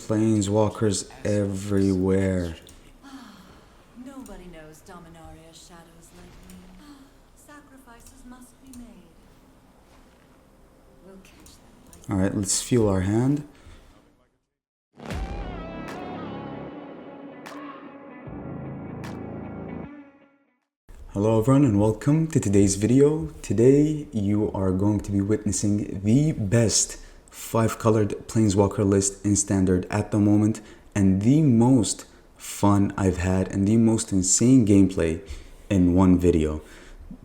Planeswalkers everywhere. Nobody knows Dominaria's shadows like me. Sacrifices must be made. We'll catch them. Alright, let's fuel our hand. Hello everyone and welcome to today's video. Today you are going to be witnessing the best 5-colored Planeswalker list in Standard at the moment, and the most fun I've had and the most insane gameplay in one video.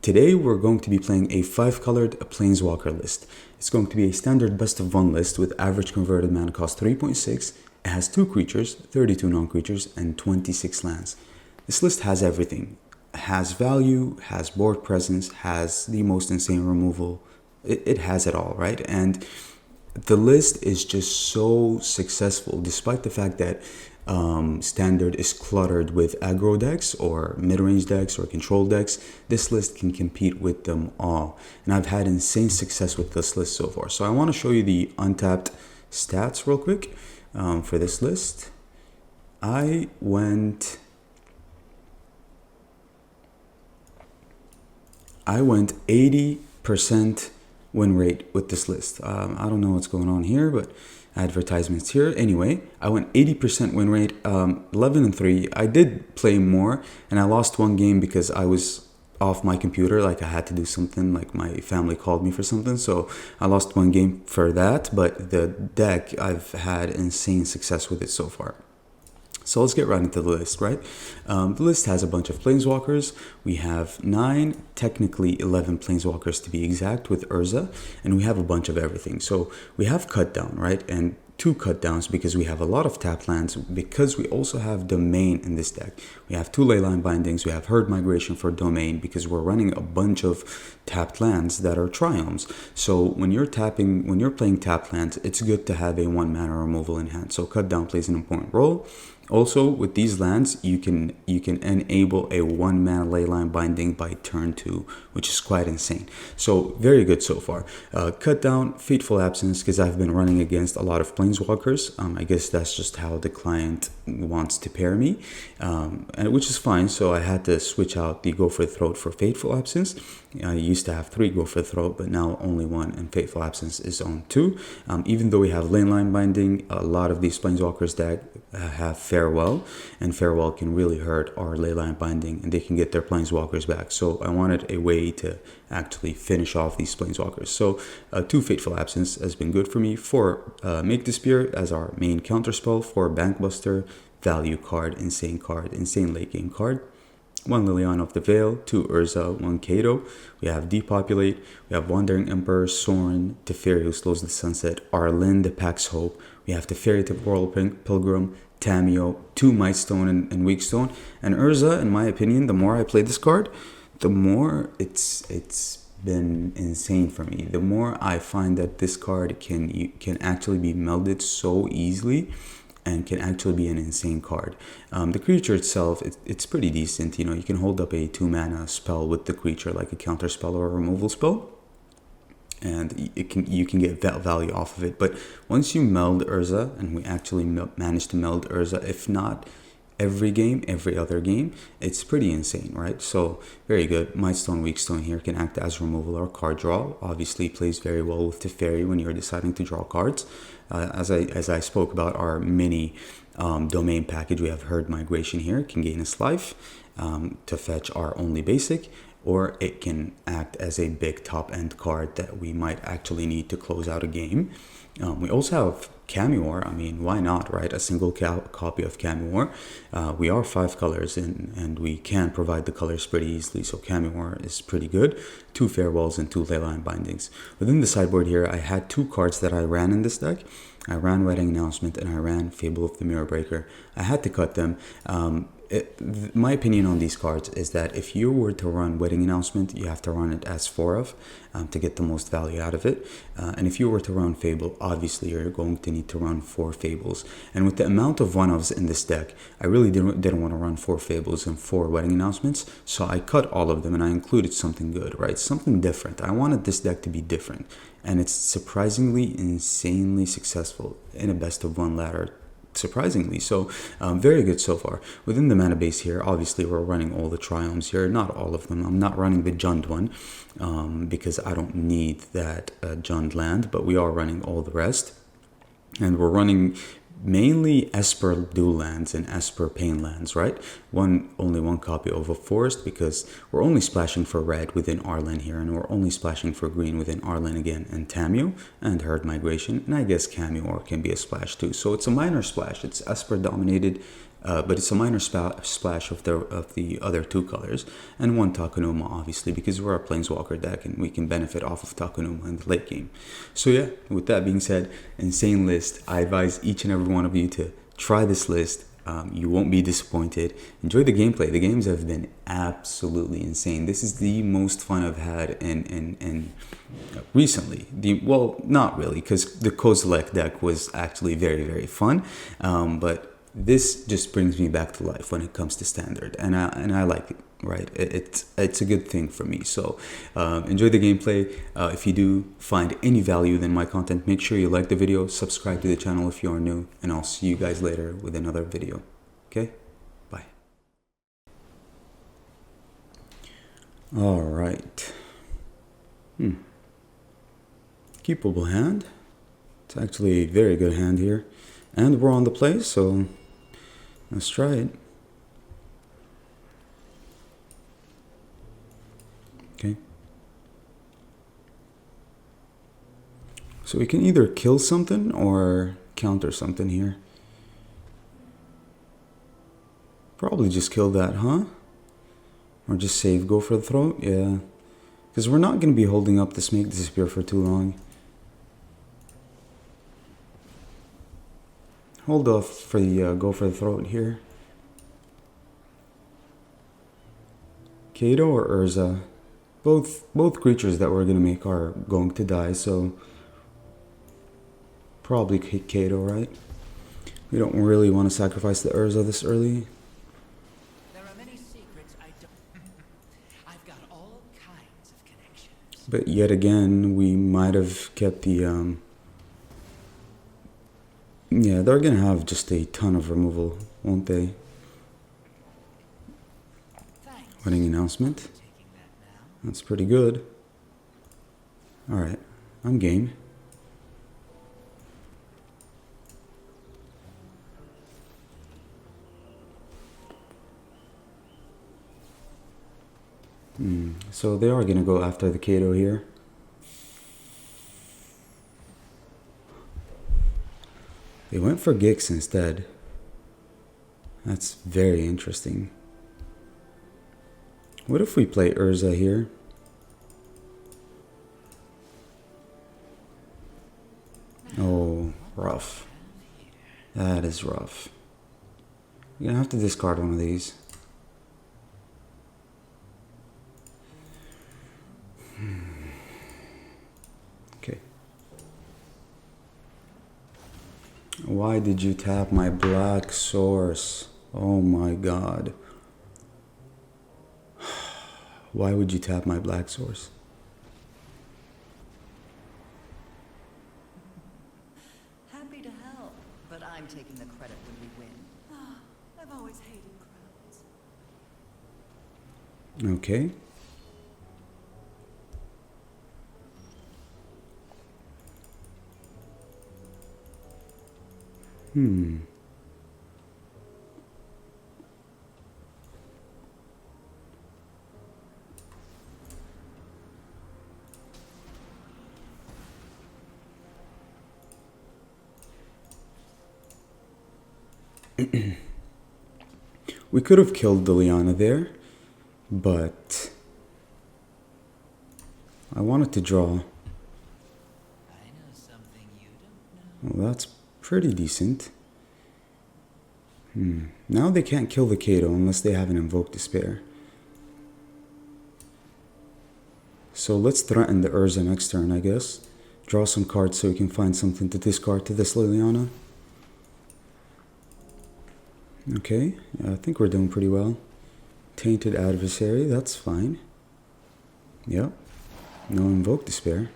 Today we're going to be playing a 5-colored Planeswalker list. It's going to be a standard best of 1 list with average converted mana cost 3.6. It has 2 creatures, 32 non-creatures, and 26 lands. This list has everything. Has value, has board presence, has the most insane removal. It has it all, right? And the list is just so successful, despite the fact that Standard is cluttered with aggro decks or mid-range decks or control decks. This list can compete with them all, and I've had insane success with this list so far. So I want to show you the untapped stats real quick for this list. I went 80% win rate with this list. I don't know what's going on here, but advertisements here. Anyway, I went 80% win rate, 11-3. I did play more, and I lost 1 game because I was off my computer. Like I had to do something, like my family called me for something. So I lost 1 game for that, but the deck, I've had insane success with it so far. So let's get right into the list, right? The list has a bunch of Planeswalkers. We have 9, technically 11 Planeswalkers to be exact with Urza, and we have a bunch of everything. So we have Cut Down, right? And 2 cut downs because we have a lot of tap lands, because we also have Domain in this deck. We have 2 Leyline Bindings, we have Herd Migration for Domain because we're running a bunch of tapped lands that are triomes. So when you're playing tapped lands, it's good to have a 1 mana removal in hand. So Cut Down plays an important role. Also, with these lands, you can enable a 1 mana Leyline Binding by turn 2, which is quite insane. So very good so far. Cut Down, Fateful Absence, because I've been running against a lot of Planeswalkers. I guess that's just how the client wants to pair me, and which is fine. So I had to switch out the Go for the Throat for Fateful Absence. I used to have 3 Go for the Throat, but now only 1, and Fateful Absence is on 2. Even though we have Leyline Binding, a lot of these Planeswalkers deck have Farewell, and Farewell can really hurt our Leyline Binding, and they can get their Planeswalkers back. So I wanted a way to actually finish off these Planeswalkers. So 2 Fateful Absence has been good for me. 4 Make the Spirit as our main counterspell. 4 Bankbuster, value card, insane late game card. 1 Liliana of the Veil, 2 Urza, 1 Kato. We have Depopulate, we have Wandering Emperor, Sorin, Teferi who slows the sunset, Arlind, Pax Hope. We have Teferi, Temporal Pilgrim, Tameo, 2 Mightstone and Weakstone. And Urza, in my opinion, the more I play this card, the more it's been insane for me. The more I find that this card can actually be melded so easily, and can actually be an insane card. The creature itself, it's pretty decent. You know, you can hold up a 2 mana spell with the creature, like a counter spell or a removal spell, and you can get value off of it. But once you meld Urza, and we actually managed to meld Urza, if not every game, every other game, it's pretty insane, right? So very good. Mightstone, Weakstone here can act as removal or card draw. Obviously plays very well with Teferi when you're deciding to draw cards. As I spoke about our mini domain package, we have Herd Migration here, can gain its life to fetch our only basic, or it can act as a big top end card that we might actually need to close out a game. We also have Camuor. I mean, why not, right? A single copy of Camuor. We are 5 colors and we can provide the colors pretty easily, so Camuor is pretty good. 2 Farewells and 2 Leyline Bindings. Within the sideboard here, I had 2 cards that I ran in this deck. I ran Wedding Announcement and I ran Fable of the Mirror Breaker. I had to cut them. My opinion on these cards is that if you were to run Wedding Announcement, you have to run it as 4 of to get the most value out of it. And if you were to run Fable, obviously you're going to need to run 4 Fables. And with the amount of 1-ofs in this deck, I really didn't want to run 4 Fables and 4 Wedding Announcements. So I cut all of them and I included something good, right? Something different. I wanted this deck to be different. And it's surprisingly, insanely successful in a best of 1 ladder surprisingly. So very good so far. Within the mana base here, obviously we're running all the Triomes here, not all of them. I'm not running the Jund one because I don't need that Jund land, but we are running all the rest. And we're running mainly Esper dual lands and Esper pain lands, right? Only one copy of a forest because we're only splashing for red within our lane here, and we're only splashing for green within our lane again, and Tameo and Herd Migration, and I guess Cameo can be a splash too. So it's a minor splash. It's Esper dominated, but it's a minor splash of the other two colors, and one Takenuma obviously because we're a Planeswalker deck and we can benefit off of Takenuma in the late game. So yeah, with that being said, insane list. I advise each and every one of you to try this list. You won't be disappointed. Enjoy the gameplay. The games have been absolutely insane. This is the most fun I've had in recently. Well, not really, because the Coast LLC deck was actually very, very fun, but this just brings me back to life when it comes to standard, and I like it, right? It's a good thing for me. So enjoy the gameplay. If you do find any value in my content, make sure you like the video, subscribe to the channel if you are new, and I'll see you guys later with another video. Okay, bye. All right. Keepable hand. It's actually a very good hand here, and we're on the play, so let's try it. Okay. So we can either kill something or counter something here. Probably just kill that, huh? Or just save, go for the throat? Yeah. Because we're not going to be holding up this Make Disappear for too long. Hold off for the go for the throat here. Kato or Urza? Both creatures that we're going to make are going to die, so probably Kato, right? We don't really want to sacrifice the Urza this early. There are many secrets I don't. I've got all kinds of connections. But yet again, we might have kept the yeah, they're gonna have just a ton of removal, won't they? Thanks. Winning announcement. Taking that now. That's pretty good. Alright, I'm game. So they are gonna go after the Kato here. They went for Gix instead. That's very interesting. What if we play Urza here? Oh, rough. That is rough. You're gonna have to discard one of these. Okay. Why did you tap my black source? Oh my god. Why would you tap my black source? Happy to help. But I'm taking the credit when we win. I've always hated crowds. Okay. We could have killed the Liana there, but I wanted to draw. I know something you don't know. Well, that's pretty decent. Now they can't kill the Kato unless they have an Invoke Despair. So let's threaten the Urza next turn, I guess. Draw some cards so we can find something to discard to this Liliana. Okay, yeah, I think we're doing pretty well. Tainted Adversary, that's fine. Yep, no Invoke Despair.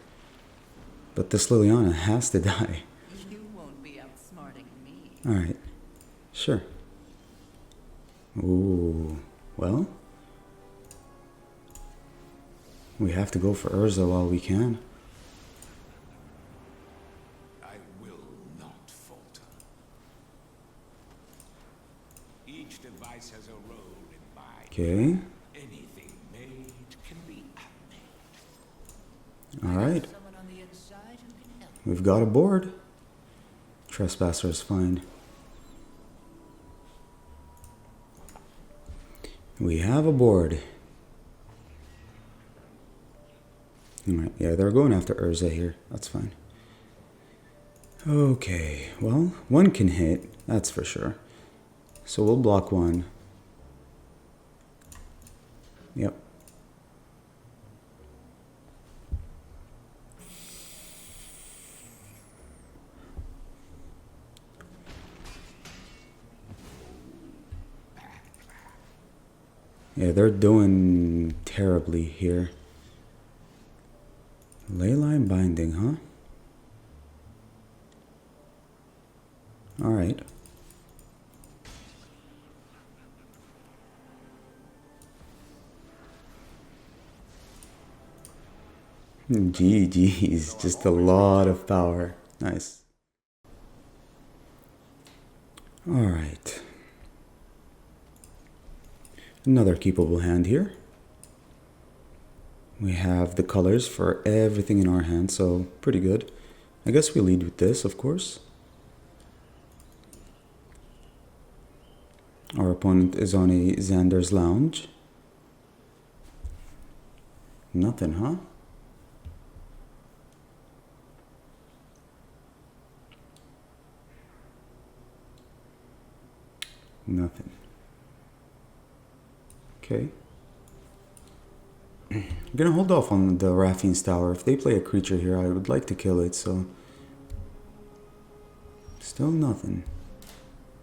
But this Liliana has to die. You won't be outsmarting me. Alright, Sure. Ooh, well, we have to go for Urza while we can. I will not falter. Each device has a role in my Okay. anything made can be unmade. All right. Someone on the inside who can help. We've got a board. Trespasser is fine. We have a board. Alright, yeah, they're going after Urza here. That's fine. Okay, well, one can hit, that's for sure. So we'll block one. Yep. Yeah, they're doing terribly here. Leyline binding, huh? Alright. GG's, just a lot of power. Nice. Alright. Another keepable hand here. We have the colors for everything in our hand, so pretty good. I guess we lead with this, of course. Our opponent is on a Xander's Lounge. Nothing, huh? Nothing. Okay. I'm gonna hold off on the Raffine's Tower. If they play a creature here, I would like to kill it, so... Still nothing.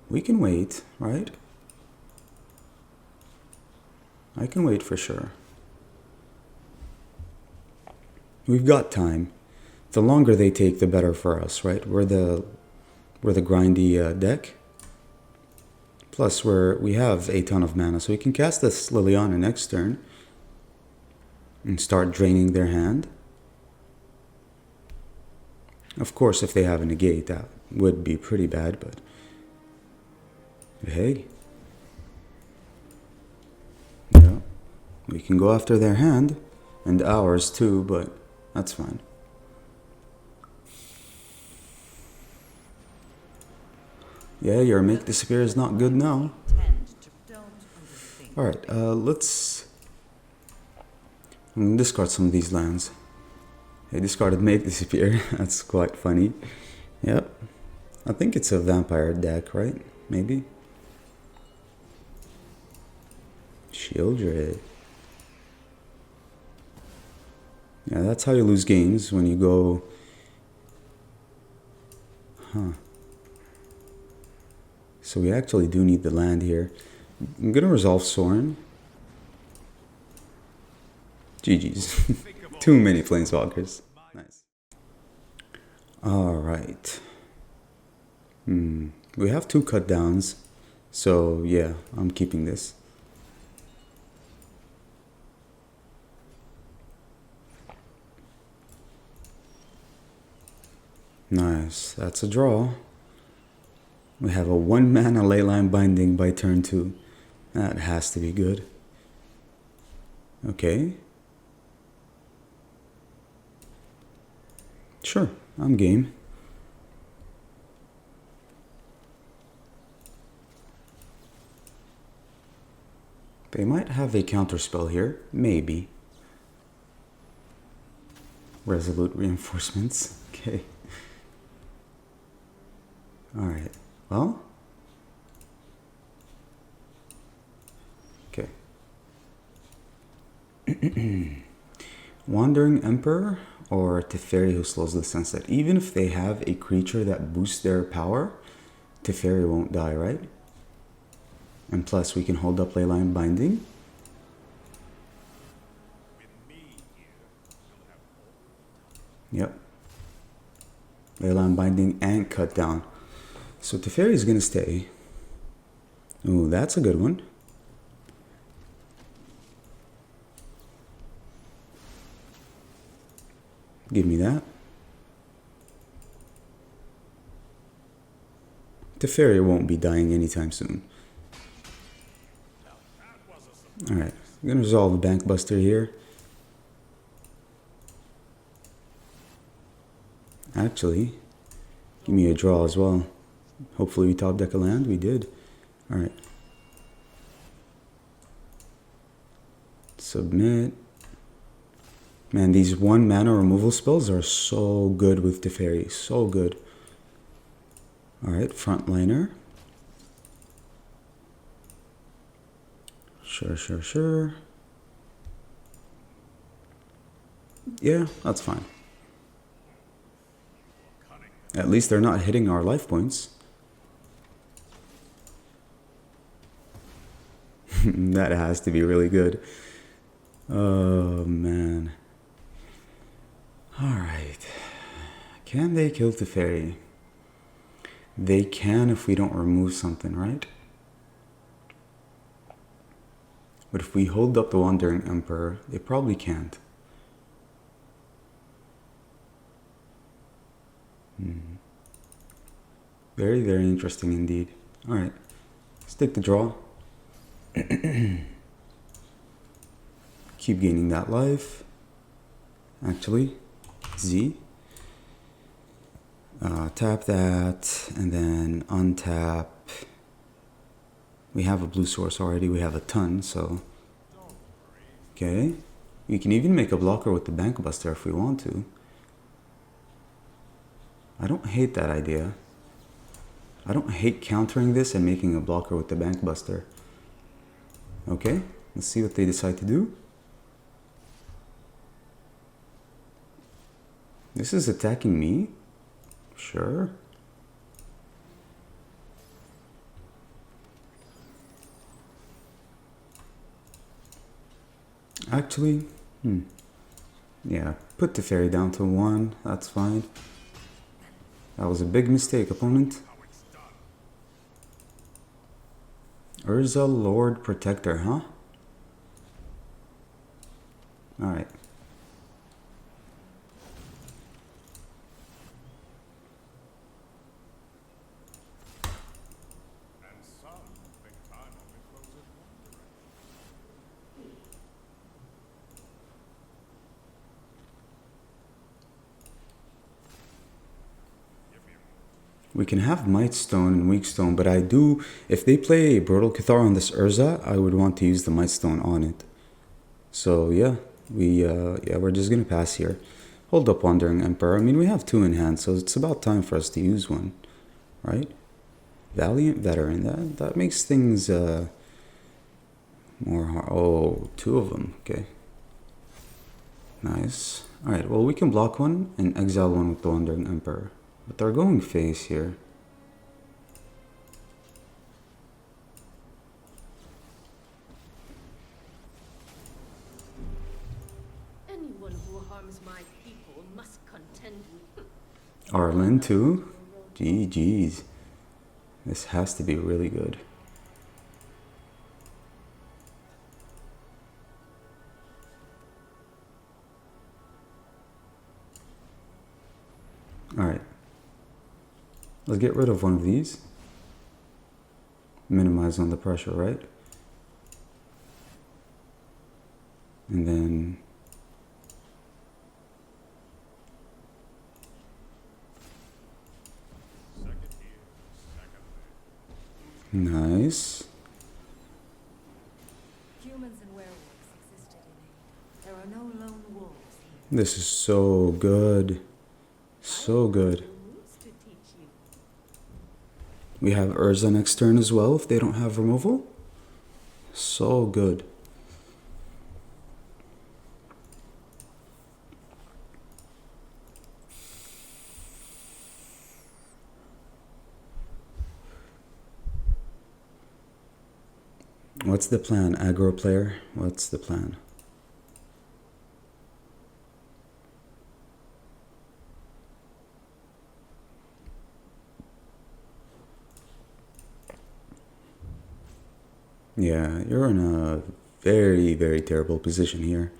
We can wait, right? I can wait for sure. We've got time. The longer they take, the better for us, right? We're the grindy deck. Plus, we have a ton of mana, so we can cast this Liliana next turn and start draining their hand. Of course, if they have a negate, that would be pretty bad, but hey. Yeah, we can go after their hand, and ours too, but that's fine. Yeah, your make disappear is not good now. Alright, let's discard some of these lands. I discarded make disappear. That's quite funny. Yep. I think it's a vampire deck, right? Maybe. Shieldred. Yeah, that's how you lose games, when you go... Huh. So we actually do need the land here. I'm gonna resolve Sorin. GG's. Too many Planeswalkers. Nice. Alright. We have 2 cut downs. So yeah, I'm keeping this. Nice. That's a draw. We have a 1-mana Leyline Binding by turn 2. That has to be good. Okay. Sure, I'm game. They might have a counterspell here. Maybe. Resolute Reinforcements. Okay. Alright. Well. Okay. Wandering Emperor or Teferi who slows the sunset. Even if they have a creature that boosts their power, Teferi won't die, right? And plus we can hold up Leyline Binding. Yep. Leyline Binding and Cut Down. So Teferi is going to stay. Ooh, that's a good one. Give me that. Teferi won't be dying anytime soon. Alright, I'm gonna resolve the Bank Buster here. Actually, give me a draw as well. Hopefully we top deck a land. We did. Alright. Submit. Man, these 1 mana removal spells are so good with Teferi. So good. Alright, frontliner. Sure. Yeah, that's fine. At least they're not hitting our life points. That has to be really good. Oh, man. Alright. Can they kill Teferi? They can if we don't remove something, right? But if we hold up the Wandering Emperor, they probably can't. Very, very interesting indeed. Alright, let's take the draw. Keep gaining that life. Actually, Z. Tap that, and then untap. We have a blue source already, we have a ton, so... Okay. We can even make a blocker with the Bank Buster if we want to. I don't hate that idea. I don't hate countering this and making a blocker with the Bank Buster. Okay, let's see what they decide to do. This is attacking me? Sure. Actually, yeah, put the fairy down to 1, that's fine. That was a big mistake, opponent. Urza Lord Protector, huh? Alright. We can have Might Stone and Weak Stone, but I do, if they play Brutal Cathar on this Urza, I would want to use the Might Stone on it. So yeah, we're just gonna pass here. Hold up Wandering Emperor. I mean, we have 2 in hand, so it's about time for us to use one, right? Valiant Veteran, that makes things more hard. Oh, 2 of them, okay. Nice. Alright, well we can block one and exile one with the Wandering Emperor. But they're going face here. Anyone who harms my people must contend with. Arlen too? GG's. This has to be really good. Alright. Let's get rid of one of these. Minimize on the pressure, right? And then... Nice. Humans and werewolves existed in Aid. There are no lone wolves here. This is so good. So good. We have Urza next turn as well if they don't have removal. So good. What's the plan, aggro player? What's the plan? Yeah, you're in a very, very terrible position here.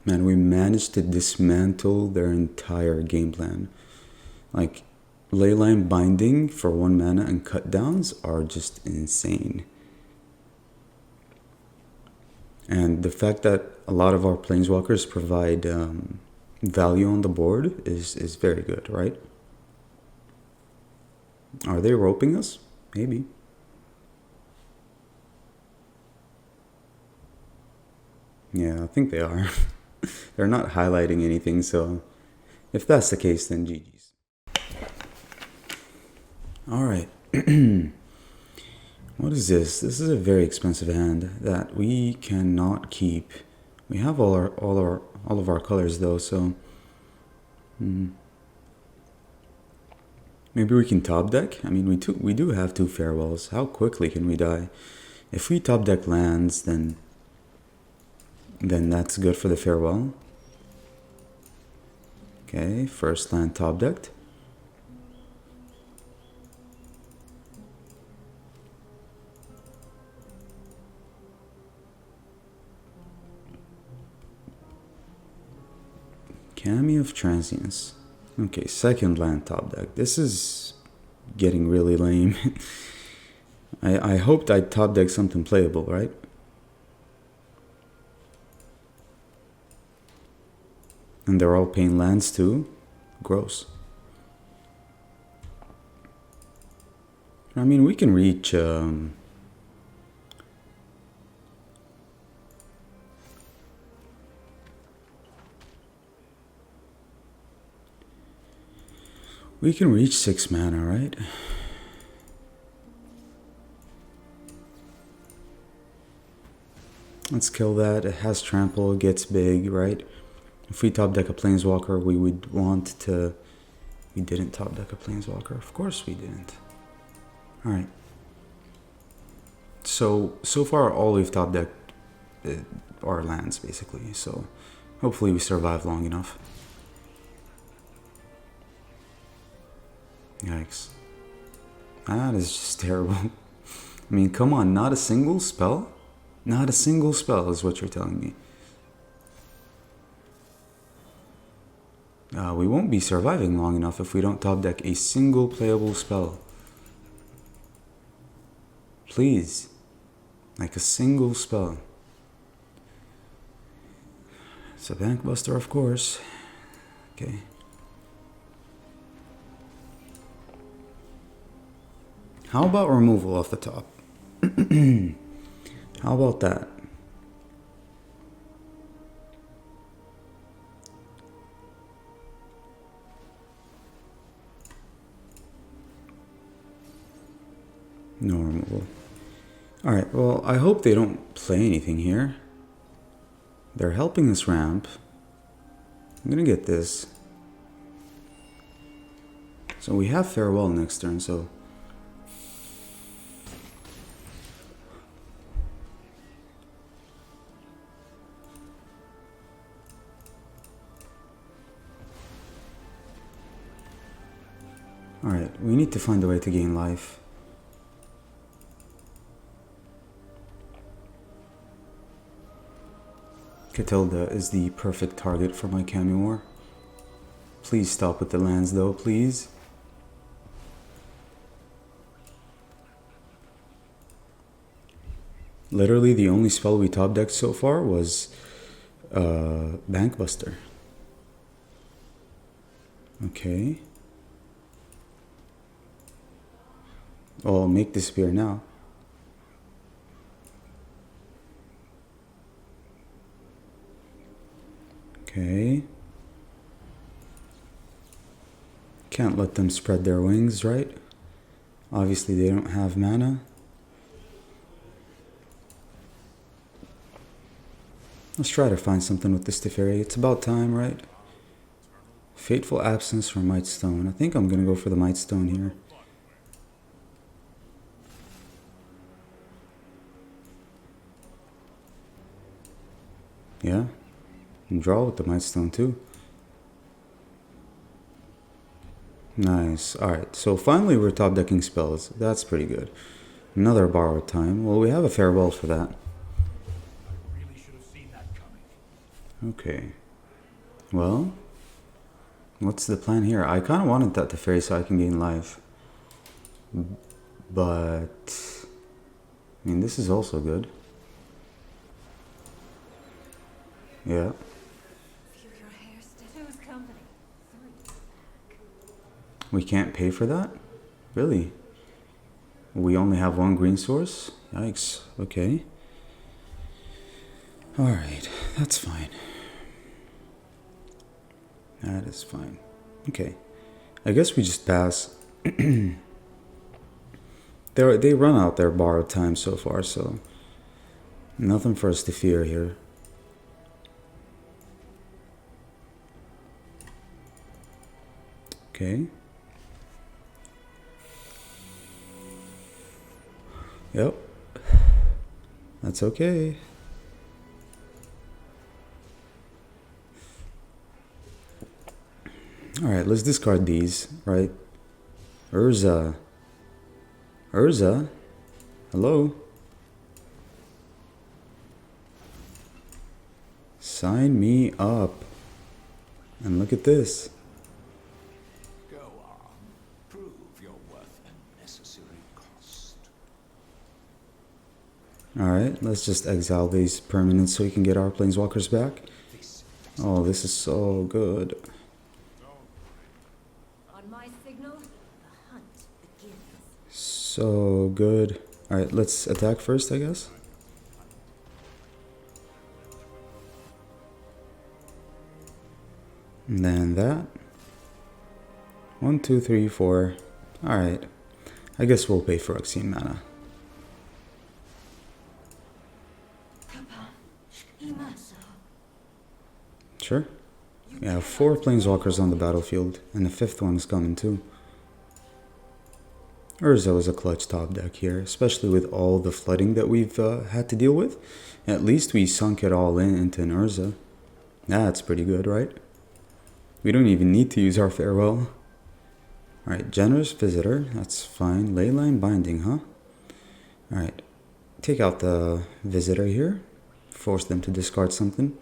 Man, we managed to dismantle their entire game plan. Like, Leyline Binding for 1 mana and cut downs are just insane. And the fact that a lot of our Planeswalkers provide value on the board is very good, right? Are they roping us? Maybe. Yeah, I think they are. They're not highlighting anything, so if that's the case, then GG's. Alright. What is this? This is a very expensive hand that we cannot keep. We have all of our colors though, so maybe we can top deck. I mean, we do have 2 farewells. How quickly can we die? If we top deck lands, then that's good for the farewell. Okay, first land top decked. Cameo of Transience. Okay, second land top deck. This is getting really lame. I hoped I'd top deck something playable, right? And they're all paying lands too. Gross. I mean, we can reach... we can reach 6 mana, right? Let's kill that. It has trample, it gets big, right? If we top deck a Planeswalker, we would want to... We didn't top deck a Planeswalker. Of course we didn't. Alright. So far all we've top decked are lands, basically. So hopefully we survive long enough. Yikes. That is just terrible. I mean, come on, not a single spell? Not a single spell is what you're telling me. We won't be surviving long enough if we don't top deck a single playable spell. Please. Like a single spell. It's a Bankbuster, of course. Okay. How about removal off the top? How about that? No removal. Alright, well, I hope they don't play anything here. They're helping us ramp. I'm gonna get this. So we have Farewell next turn, so... Alright, we need to find a way to gain life. Catilda is the perfect target for my Cameo. Please stop with the lands though, please. Literally the only spell we top decked so far was Bankbuster. Okay. I'll make disappear now. Okay. Can't let them spread their wings, right? Obviously they don't have mana. Let's try to find something with this Teferi. It's about time, right? Fateful Absence for Mightstone. I think I'm gonna go for the Mightstone here. Yeah. And draw with the Mightstone too. Nice. Alright, so finally we're top decking spells. That's pretty good. Another borrowed time. Well, we have a farewell for that. I really should have seen that coming. Okay. Well, what's the plan here? I kind of wanted that to fairy so I can gain life. But, I mean, this is also good. Yeah. Feel your hair still. Who's company? 3. We can't pay for that? Really? We only have one green source? Yikes. Okay. Alright, that's fine. That is fine. Okay. I guess we just pass. They run out their borrowed time so far, so nothing for us to fear here. Okay. Yep. That's okay. Alright, let's discard these, right? Urza. Urza? Hello? Sign me up. And look at this. Go on. Prove your worth and necessary cost. Alright, let's just exile these permanents so we can get our Planeswalkers back. Oh, this is so good. On my signal, the hunt begins. So good. Alright, let's attack first, I guess. And then that. 1, 2, 3, 4. Alright. I guess we'll pay for Uxine mana. Sure. We have 4 Planeswalkers on the battlefield, and the 5th one is coming too. Urza was a clutch top deck here, especially with all the flooding that we've had to deal with. At least we sunk it all into an Urza. That's pretty good, right? We don't even need to use our farewell. Alright, Generous Visitor, that's fine. Leyline Binding, huh? Alright, take out the Visitor here. Force them to discard something.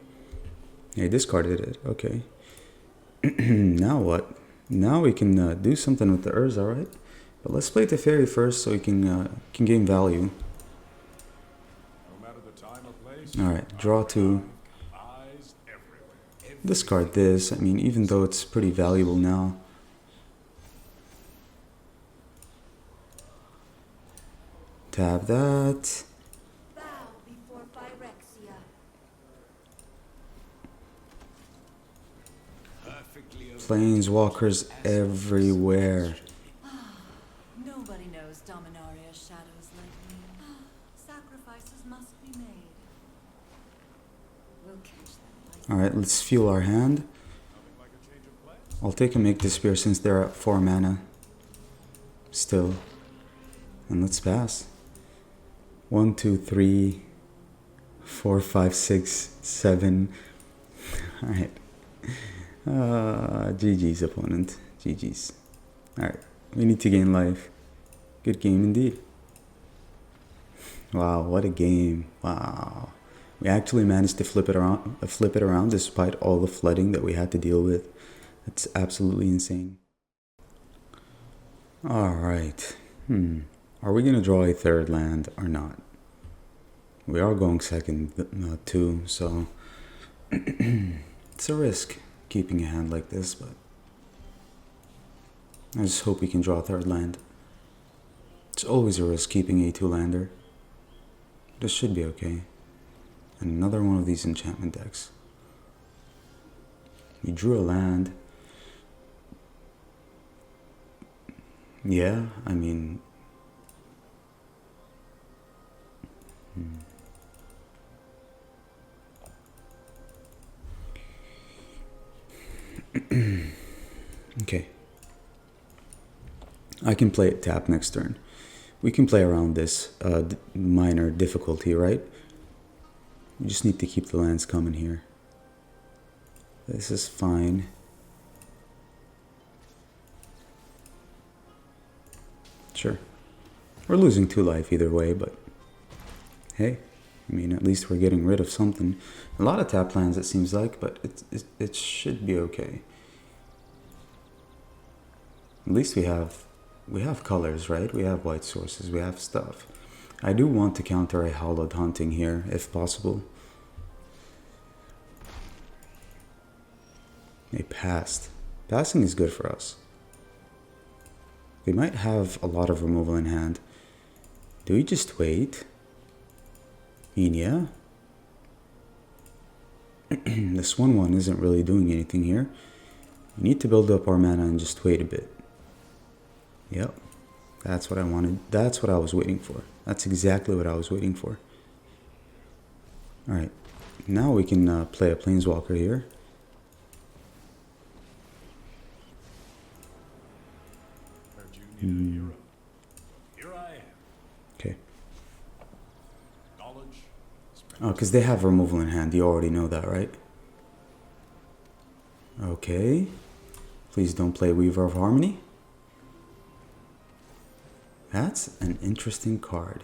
They discarded it, okay. Now what? Now we can do something with the Urza, right? But let's play the Fairy first so we can gain value. No matter the time or place. Alright, draw 2. Eyes everywhere. Discard this. I mean, even though it's pretty valuable now. Tap that. Bow before Phyrexia. Perfectly Planeswalkers everywhere. Nobody knows Dominaria's shadows like me. Sacrifices must be made. We'll catch them by Alright, let's fuel our hand. nothing like a change of plans. I'll take a Make Despair since they're at 4 mana. Still. And let's pass. 1, 2, 3, 4, 5, 6, 7. Alright. GG's opponent. GG's. Alright. We need to gain life. Good game indeed. Wow, what a game. Wow. We actually managed to flip it around despite all the flooding that we had to deal with. It's absolutely insane. Alright. Are we going to draw a 3rd land or not? We are going second too, so it's a risk keeping a hand like this, but I just hope we can draw a 3rd land. It's always a risk keeping a 2-lander. This should be okay. And another one of these enchantment decks. We drew a land. Yeah, I mean... Okay. I can play it tap next turn. We can play around this minor difficulty, right? We just need to keep the lands coming here. This is fine. We're losing 2 life either way, but hey, I mean, at least we're getting rid of something. A lot of tap lands, it seems like, but it should be okay. At least we have colors, right? We have white sources, we have stuff. I do want to counter a Hallowed Hunting here, if possible. They passed. Passing is good for us. We might have a lot of removal in hand. Do we just wait? I mean, yeah. This 1/1 isn't really doing anything here. We need to build up our mana and just wait a bit. Yep. That's what I wanted. That's what I was waiting for. That's exactly what I was waiting for. Alright. Now we can play a Planeswalker here. Here I am. Okay. Knowledge. Oh, because they have removal in hand. You already know that, right? Okay. Please don't play Weaver of Harmony. That's an interesting card.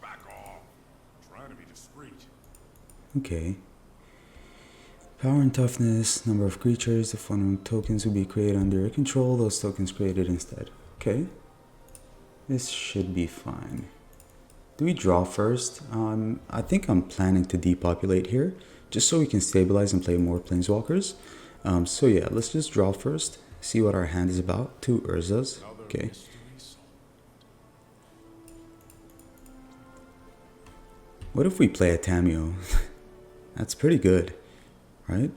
Back off. Trying to be discreet. Okay. Power and toughness, number of creatures, if one tokens will be created under your control, those tokens created instead. Okay. This should be fine. Do we draw first? I think I'm planning to depopulate here, just so we can stabilize and play more Planeswalkers. So yeah, let's just draw first, see what our hand is about. 2 Urzas. Okay. What if we play a Tameo? That's pretty good, right?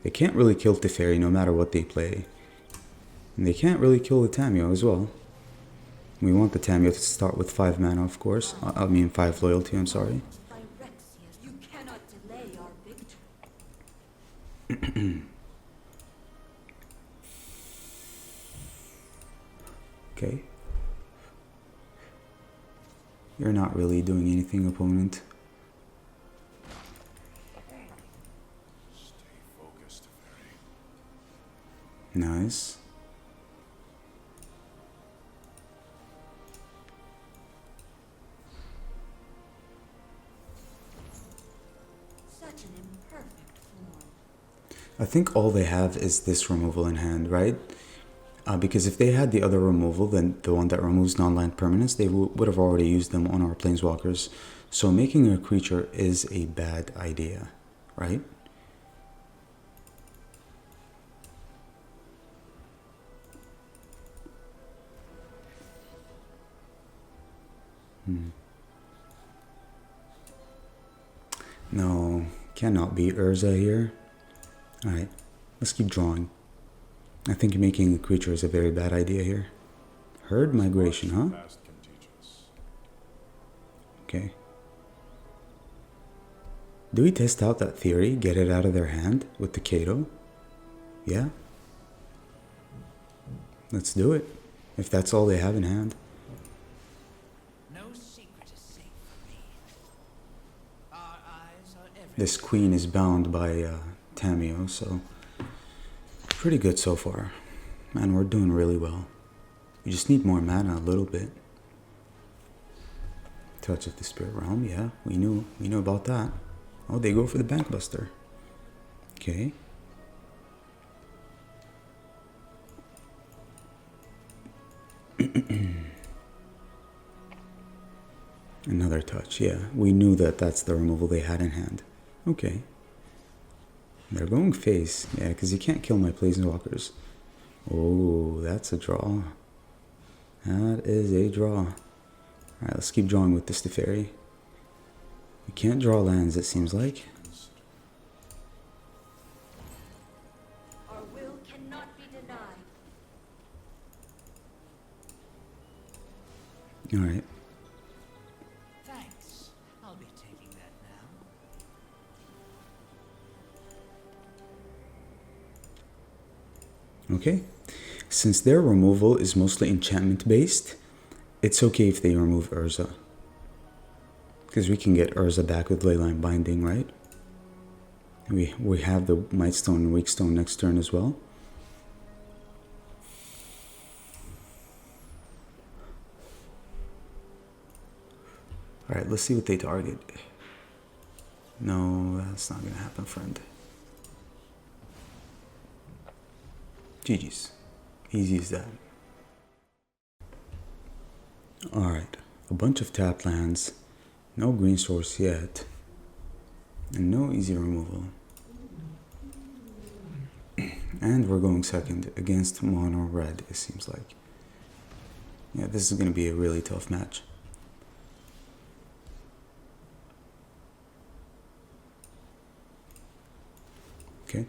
They can't really kill Teferi no matter what they play. And they can't really kill the Tameo as well. We want the Tameo to start with 5 mana, of course. I mean 5 loyalty, I'm sorry. Phyrexia, you cannot delay our victory. Okay. You're not really doing anything, opponent. Stay focused, Fairy. Nice. Such an imperfect form. I think all they have is this removal in hand, right? Because if they had the other removal, then the one that removes non-land permanents, they would have already used them on our Planeswalkers. So making a creature is a bad idea, right? No, cannot be Urza here. Alright, let's keep drawing. I think making a creature is a very bad idea here. Herd migration, huh? Past can teach us. Okay. Do we test out that theory? Get it out of their hand with the Kato? Yeah? Let's do it. If that's all they have in hand. No secret is safe from me. Our eyes are everywhere. This queen is bound by Tameo, so pretty good so far. Man, we're doing really well. We just need more mana a little bit. Touch of the Spirit Realm, yeah, we knew about that. Oh, they go for the Bankbuster. Okay. Another touch, yeah. We knew that that's the removal they had in hand. Okay. They're going face, yeah, because you can't kill my Planeswalkers. Oh, that's a draw. That is a draw. Alright, let's keep drawing with this Teferi. We can't draw lands, it seems like. Our will cannot be denied. Alright. Thanks. I'll be taking that now. Okay. Since their removal is mostly enchantment based, it's okay if they remove Urza. Because we can get Urza back with Leyline Binding, right? We have the Mightstone and Wakestone next turn as well. Alright, let's see what they target. No, that's not gonna happen, friend. GG's. Easy as that. Alright, a bunch of tap lands, no green source yet, and no easy removal. And we're going second against mono red, it seems like. Yeah, this is going to be a really tough match. Okay.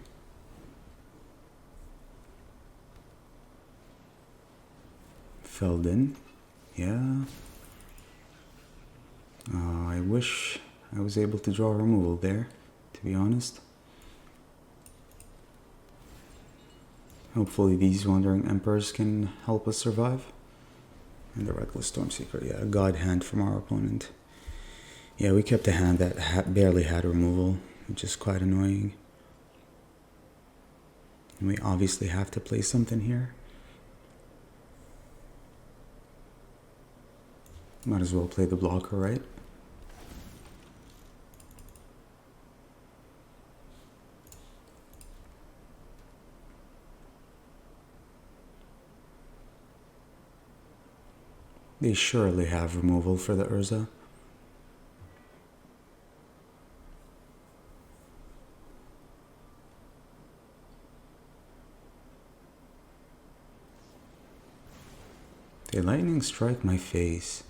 Felden. Yeah. I wish I was able to draw a removal there, to be honest. Hopefully these Wandering Emperors can help us survive. And the Reckless Stormseeker, yeah, a god hand from our opponent. Yeah, we kept a hand that barely had removal, which is quite annoying. And we obviously have to play something here. Might as well play the blocker, right? They surely have removal for the Urza. They lightning strike my face.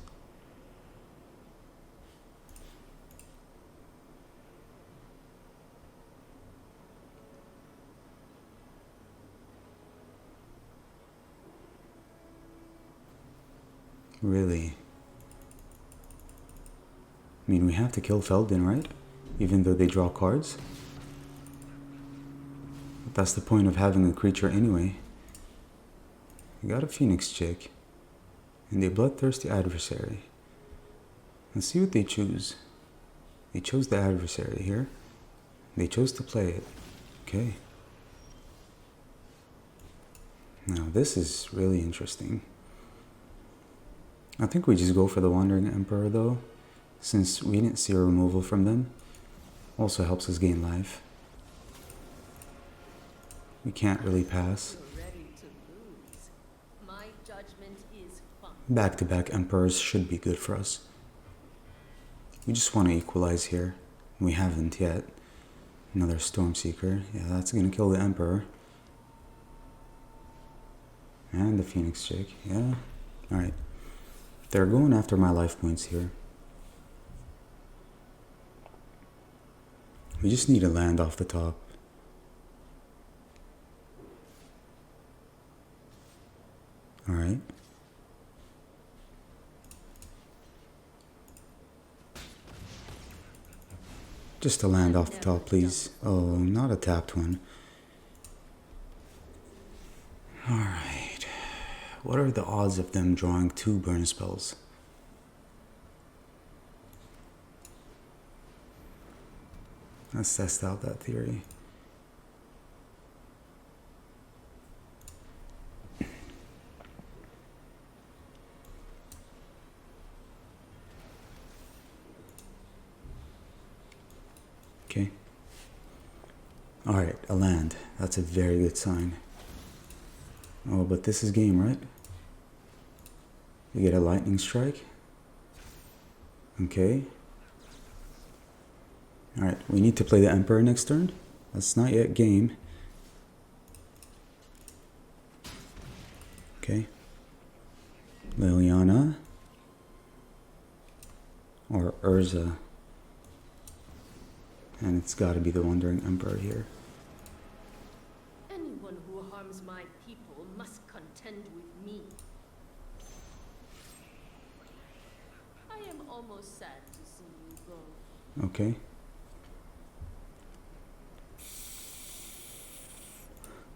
Really? I mean, we have to kill Felden, right? Even though they draw cards? But that's the point of having a creature anyway. We got a Phoenix chick. And a Bloodthirsty Adversary. Let's see what they choose. They chose the Adversary here. They chose to play it. Okay. Now this is really interesting. I think we just go for the Wandering Emperor though, since we didn't see a removal from them. Also helps us gain life. We can't really pass. Ready to lose. My judgment is fine. Back-to-back Emperors should be good for us. We just want to equalize here. We haven't yet. Another Stormseeker. Yeah, that's gonna kill the Emperor. And the Phoenix chick. Yeah. Alright. They're going after my life points here. We just need a land off the top. Alright. Just a land off the top, please. Oh, not a tapped one. Alright. What are the odds of them drawing 2 burn spells? Let's test out that theory. Okay. Alright, a land. That's a very good sign. Oh, but this is game, right? We get a lightning strike. Okay. Alright, we need to play the Emperor next turn. That's not yet game. Okay. Liliana. Or Urza. And it's gotta be the Wandering Emperor here. Anyone who harms my people must contend with me. I am almost sad to see you go. Okay.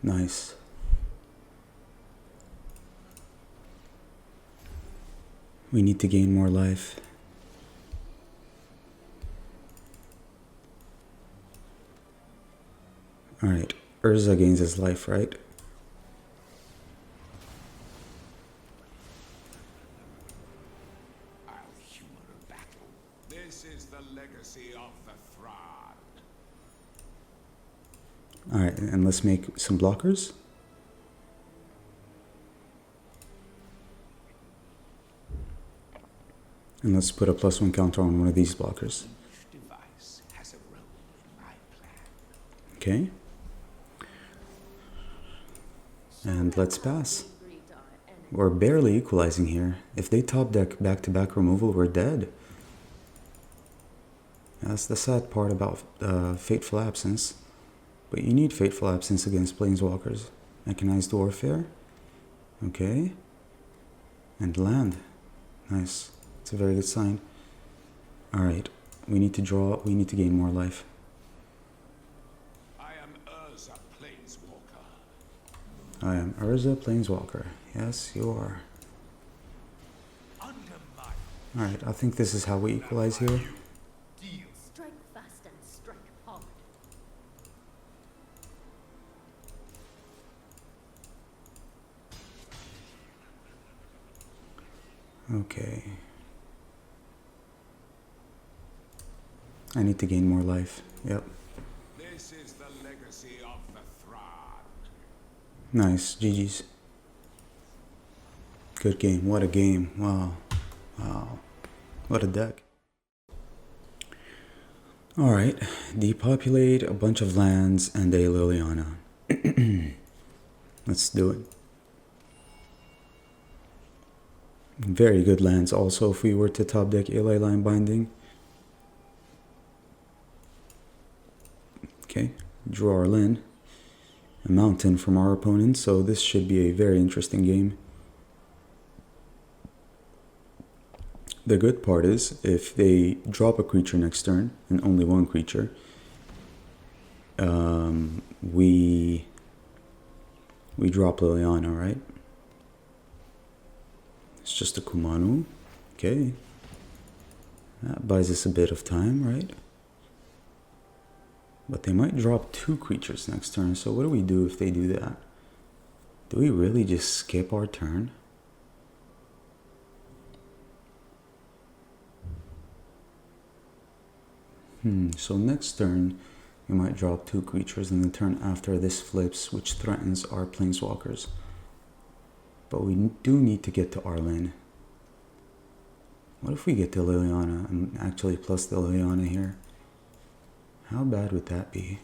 Nice. We need to gain more life. Alright, Urza gains his life, right? I'll humor a battle. and let's make some blockers. And let's put a +1 counter on one of these blockers. Each device has a role in my plan. Okay. And let's pass. We're barely equalizing here. If they top deck back-to-back removal, we're dead. That's the sad part about Fateful Absence. But you need Fateful Absence against Planeswalkers. Mechanized Warfare. Okay. And land. Nice. It's a very good sign. Alright. We need to draw. We need to gain more life. I am Urza Planeswalker. I am Urza Planeswalker. Yes, you are. Under my Alright, I think this is how we equalize here. deal. Strike fast and strike hard. Okay. I need to gain more life. Yep. This is the legacy of the Thrall. Nice. GG's. Good game. What a game. Wow. Wow. What a deck. Alright. Depopulate a bunch of lands and a Liliana. Let's do it. Very good lands also if we were to top deck Eli Line Binding. Okay, draw our land. A mountain from our opponent, so this should be a very interesting game. The good part is, if they drop a creature next turn, and only one creature, we drop Liliana, right? It's just a Kumano. Okay. That buys us a bit of time, right? But they might drop 2 creatures next turn, so what do we do if they do that? Do we really just skip our turn? So next turn, we might drop 2 creatures, and the turn after this flips, which threatens our Planeswalkers. But we do need to get to Arlen. What if we get to Liliana and actually plus the Liliana here? How bad would that be?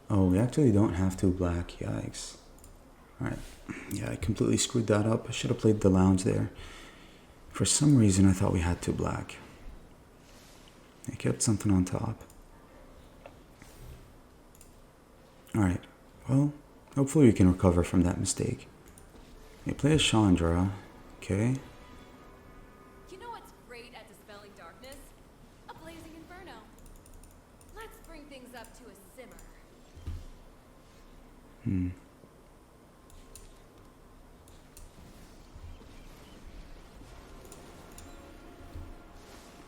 Oh, we actually don't have 2 black. Yikes. Alright. Yeah, I completely screwed that up. I should have played the lounge there. For some reason, I thought we had 2 black. I kept something on top. Alright. Well, hopefully we can recover from that mistake. We play a Chandra. Okay. You know what's great at dispelling darkness? A blazing inferno. Let's bring things up to a simmer.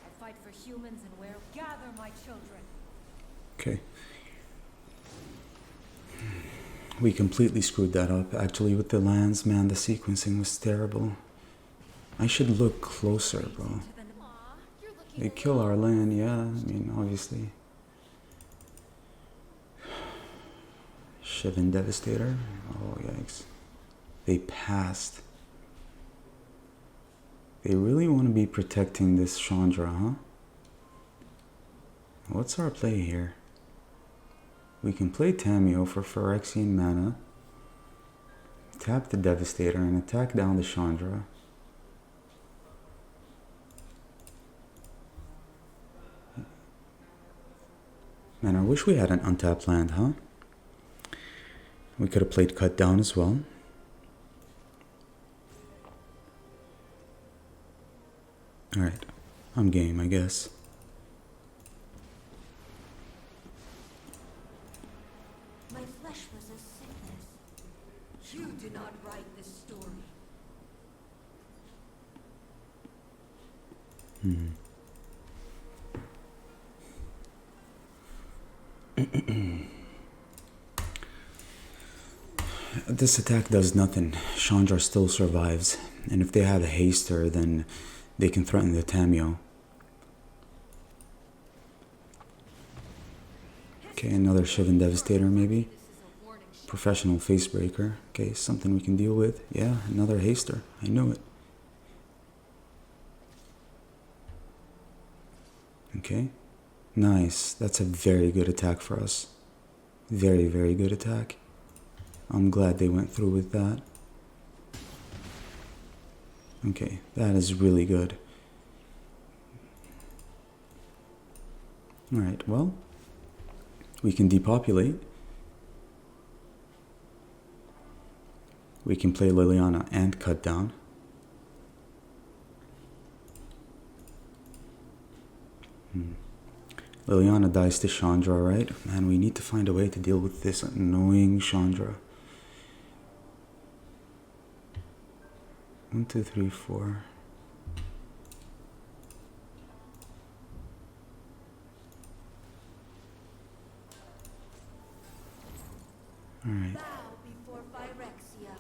I fight for humans and where gather my children. Okay. We completely screwed that up. Actually, with the lands, man, the sequencing was terrible. I should look closer, bro. Aw, you're looking They kill our land, yeah. I mean, obviously. Shivan Devastator. Oh, yikes. They passed. They really want to be protecting this Chandra, huh? What's our play here? We can play Tameo for Phyrexian mana, tap the Devastator, and attack down the Chandra. Man, I wish we had an untapped land, huh? We could have played Cut Down as well. Alright, I'm game, I guess. My flesh was a sickness. You do not write this story. This attack does nothing. Chandra still survives. And if they have a haster, then they can threaten the Tameo. Okay, another Shivan Devastator maybe. This is a warning shot. Professional Facebreaker. Okay, something we can deal with. Yeah, another Haster. I knew it. Okay. Nice. That's a very good attack for us. Very, very good attack. I'm glad they went through with that. Okay, that is really good. Alright, well, we can depopulate. We can play Liliana and cut down. Liliana dies to Chandra, right? Man, we need to find a way to deal with this annoying Chandra. 1, 2, 3, 4. Alright. Bow before Phyrexia.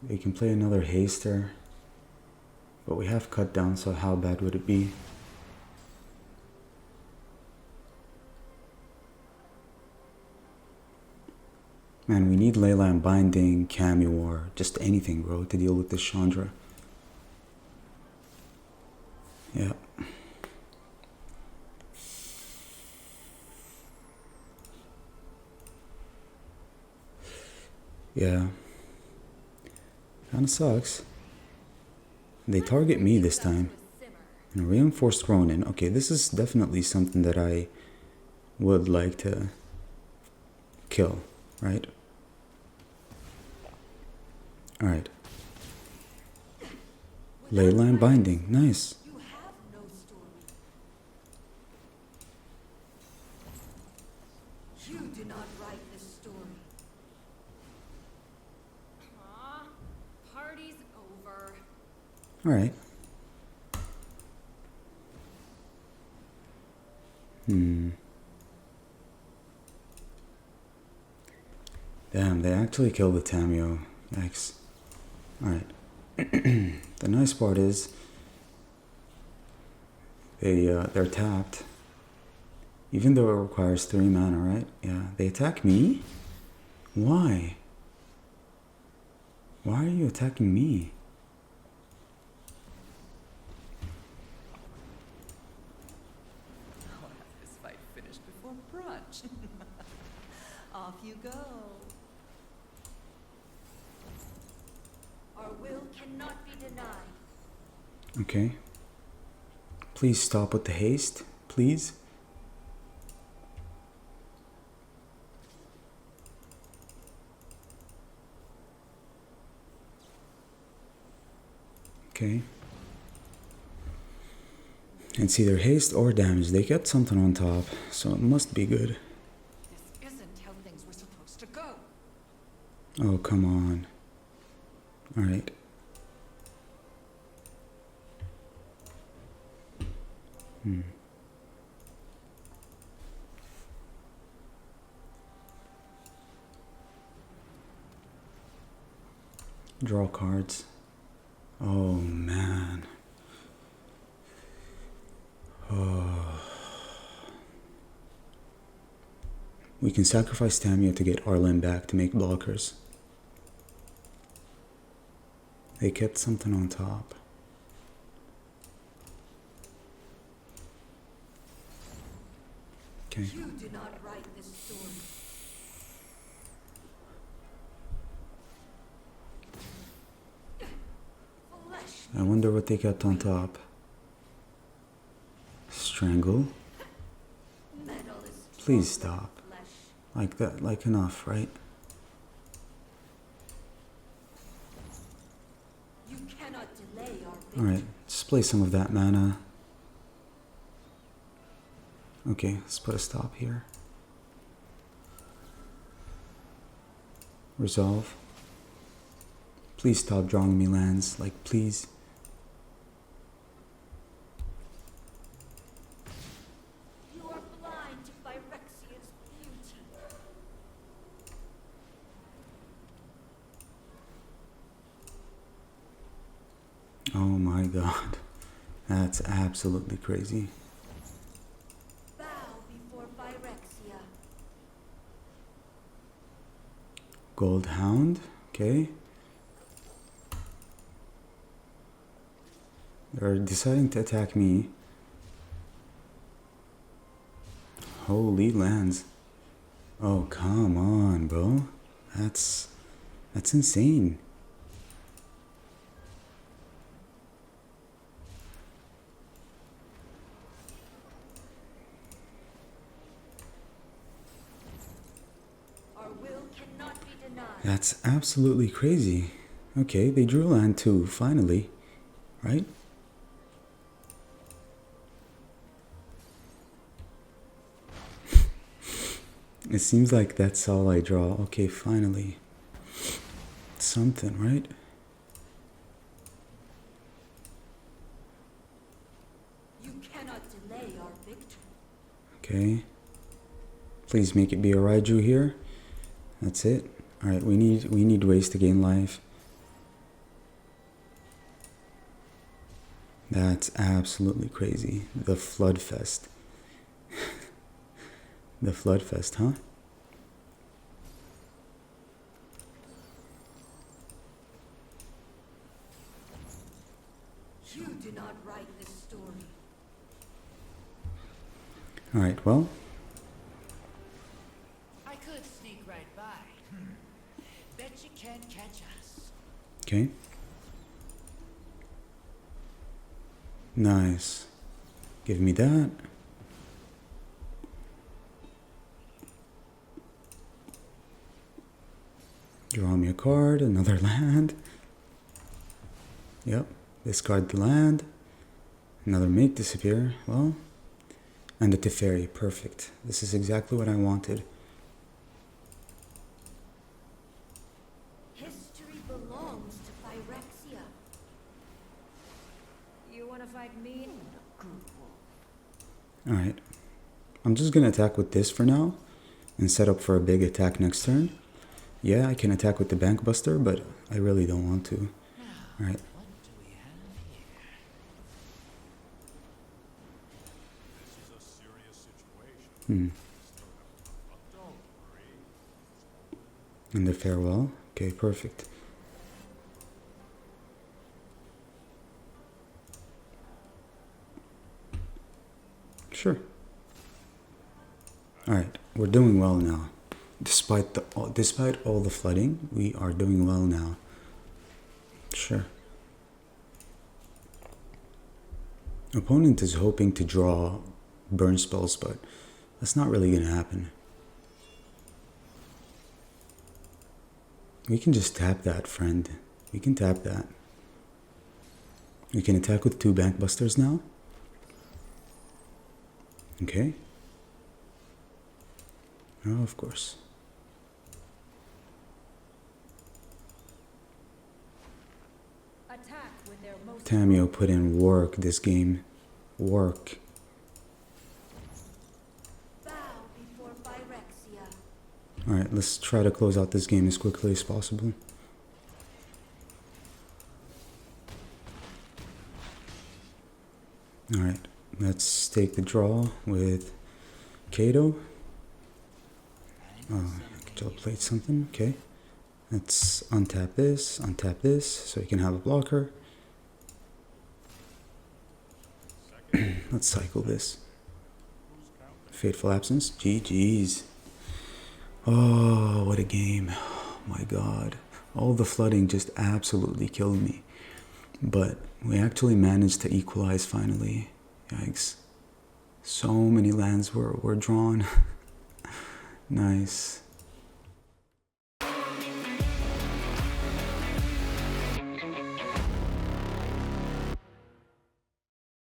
They can play another Haster. But we have cut down, so how bad would it be? Man, we need Leyline Binding, Camuor, just anything, bro, to deal with this Chandra. Yeah. Yeah. Kinda sucks. They target me this time. And a reinforced Ronin. Okay, this is definitely something that I would like to kill, right? Alright. Leyline Binding. Nice. You have no story. You do not write this story. Aw, party's over. Alright. Damn, they actually killed the Tamio. Yikes. Alright. The nice part is they're tapped. Even though it requires 3 mana, right? Yeah. They attack me? Why? Why are you attacking me? I'll have this fight finished before brunch. Off you go. Our will cannot be denied. Okay. Please stop with the haste, please. Okay. It's either haste or damage. They kept something on top, so it must be good. This isn't how things were supposed to go. Oh, come on. Alright. Draw cards. Oh, man. Oh. We can sacrifice Tamio to get Arlen back to make blockers. They kept something on top. Okay. You do not write this story. Flesh. I wonder what they kept on top. Strangle? Metal is Please stronger than stop. flesh. Like that, like enough, right? You cannot delay our victory. Alright, just play some of that mana. Okay, let's put a stop here. Resolve. Please stop drawing me lands, like please. You are blind to Phyrexia's beauty. Oh my god. That's absolutely crazy. Gold Hound. Okay. They're deciding to attack me. Holy lands. Oh, come on, bro. That's insane. Our will cannot be denied. That's absolutely crazy. Okay, they drew land too, finally. Right? It seems like that's all I draw. Okay, finally. Something, right? You cannot delay our victory. Okay. Please make it be a Raiju here. That's it. Alright, we need ways to gain life. That's absolutely crazy. The Floodfest. The Floodfest, huh? You do not write this story. Alright, well. I could sneak right by. Bet you can't catch us. Okay. Nice. Give me that. Draw me a card, another land. Yep, discard the land. Another make disappear. Well, and the Teferi, perfect. This is exactly what I wanted. History belongs to Phyrexia. You want to fight me? Alright. I'm just gonna attack with this for now and set up for a big attack next turn. Yeah, I can attack with the Bank Buster, but I really don't want to. Alright. What do we have here? This is a serious situation. Hmm. But don't worry. And the Farewell. Okay, perfect. Sure. Alright, we're doing well now. Despite all the flooding, we are doing well now. Sure. Opponent is hoping to draw burn spells, but that's not really going to happen. We can just tap that, friend. We can tap that. We can attack with 2 Bank Busters now. Okay. Oh, of course. Attack with their most Tamio put in work this game. Work. bow before Phyrexia. Alright, let's try to close out this game as quickly as possible. Alright, let's take the draw with Kato. Oh, I can play something. Okay. Let's untap this, so you can have a blocker. Let's cycle this. Fateful Absence. GG's. Oh, what a game. Oh my god. All the flooding just absolutely killed me. But we actually managed to equalize finally. Yikes. So many lands were drawn. Nice.